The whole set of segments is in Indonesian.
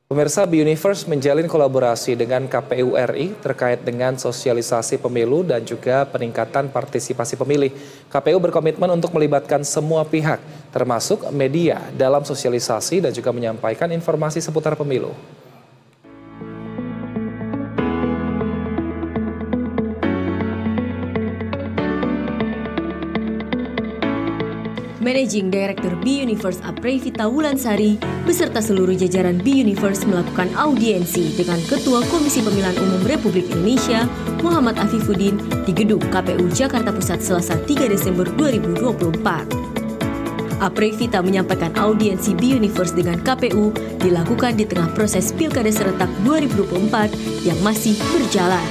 Pemirsa, Bi-Universe menjalin kolaborasi dengan KPU RI terkait dengan sosialisasi pemilu dan juga peningkatan partisipasi pemilih. KPU berkomitmen untuk melibatkan semua pihak, termasuk media, dalam sosialisasi dan juga menyampaikan informasi seputar pemilu. Managing Director Bi-Universe Aprevita Wulansari beserta seluruh jajaran Bi-Universe melakukan audiensi dengan Ketua Komisi Pemilihan Umum Republik Indonesia Muhammad Afifuddin di Gedung KPU Jakarta Pusat Selasa 3 Desember 2024. Aprevita menyampaikan audiensi Bi-Universe dengan KPU dilakukan di tengah proses Pilkada Serentak 2024 yang masih berjalan.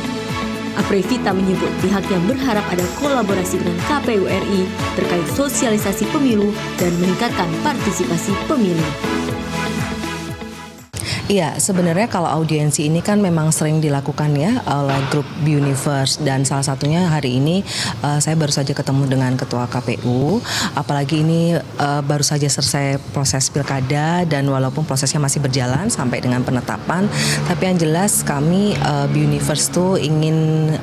Aprevita menyebut pihaknya berharap ada kolaborasi dengan KPU RI terkait sosialisasi pemilu dan meningkatkan partisipasi pemilih. Iya, sebenarnya kalau audiensi ini kan memang sering dilakukan ya oleh grup Bi-Universe, dan salah satunya hari ini saya baru saja ketemu dengan Ketua KPU, apalagi ini baru saja selesai proses pilkada dan walaupun prosesnya masih berjalan sampai dengan penetapan, tapi yang jelas kami Bi-Universe tuh ingin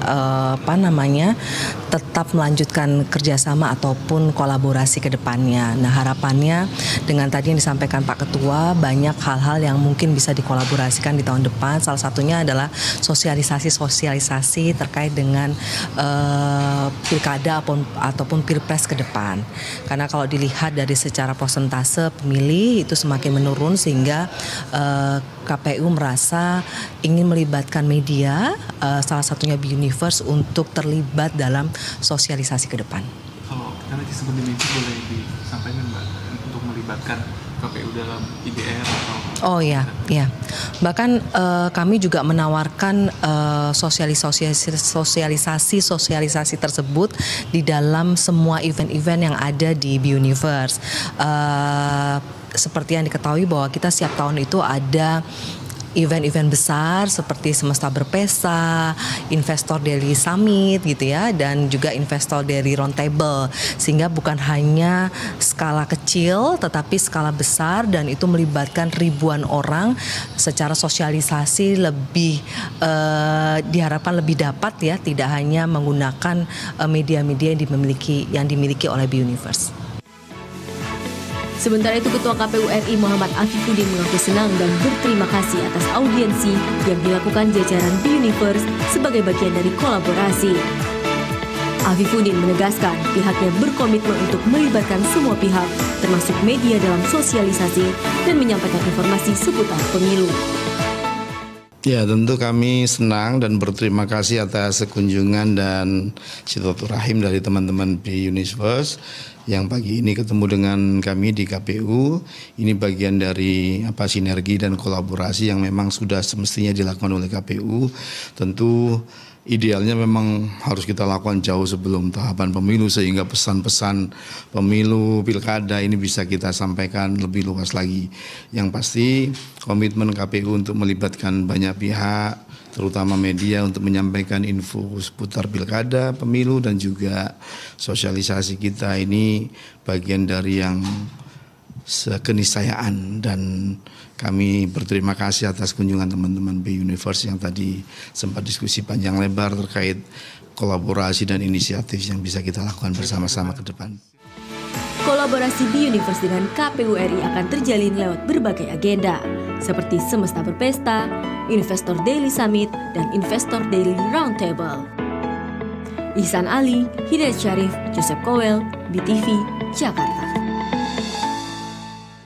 tetap melanjutkan kerjasama ataupun kolaborasi ke depannya. Nah, harapannya dengan tadi yang disampaikan Pak Ketua, banyak hal-hal yang mungkin bisa dikolaborasikan di tahun depan. Salah satunya adalah sosialisasi terkait dengan pilkada ataupun pilpres ke depan. Karena kalau dilihat dari secara persentase pemilih itu semakin menurun, sehingga KPU merasa ingin melibatkan media, salah satunya Bi-Universe untuk terlibat dalam sosialisasi ke depan. Kalau karena sebelum ini boleh disampaikan Mbak untuk melibatkan KPU dalam IDR atau? Oh ya. Bahkan kami juga menawarkan sosialisasi tersebut di dalam semua event-event yang ada di Bi-Universe. Seperti yang diketahui bahwa kita setiap tahun itu ada event-event besar seperti Semesta Berpesta, Investor Daily Summit gitu ya, dan juga Investor Daily Roundtable, sehingga bukan hanya skala kecil tetapi skala besar, dan itu melibatkan ribuan orang. Secara sosialisasi lebih diharapkan lebih dapat ya, tidak hanya menggunakan media-media yang dimiliki oleh Bi-Universe. Sementara itu, Ketua KPU RI Muhammad Afifuddin mengaku senang dan berterima kasih atas audiensi yang dilakukan jajaran Bi-Universe sebagai bagian dari kolaborasi. Afifuddin menegaskan pihaknya berkomitmen untuk melibatkan semua pihak, termasuk media dalam sosialisasi dan menyampaikan informasi seputar pemilu. Ya, tentu kami senang dan berterima kasih atas kunjungan dan silaturahim dari teman-teman Bi-Universe yang pagi ini ketemu dengan kami di KPU. Ini bagian dari sinergi dan kolaborasi yang memang sudah semestinya dilakukan oleh KPU. Tentu idealnya memang harus kita lakukan jauh sebelum tahapan pemilu, sehingga pesan-pesan pemilu pilkada ini bisa kita sampaikan lebih luas lagi. Yang pasti komitmen KPU untuk melibatkan banyak pihak, terutama media, untuk menyampaikan info seputar pilkada, pemilu, dan juga sosialisasi kita ini bagian dari yang keniscayaan, dan kami berterima kasih atas kunjungan teman-teman Bi-Universe yang tadi sempat diskusi panjang lebar terkait kolaborasi dan inisiatif yang bisa kita lakukan bersama-sama ke depan. Kolaborasi Bi-Universe dengan KPU RI akan terjalin lewat berbagai agenda, seperti Semesta Berpesta, Investor Daily Summit, dan Investor Daily Roundtable. Ihsan Ali, Hidayat Syarif, Joseph Kowel, BTV, Jakarta.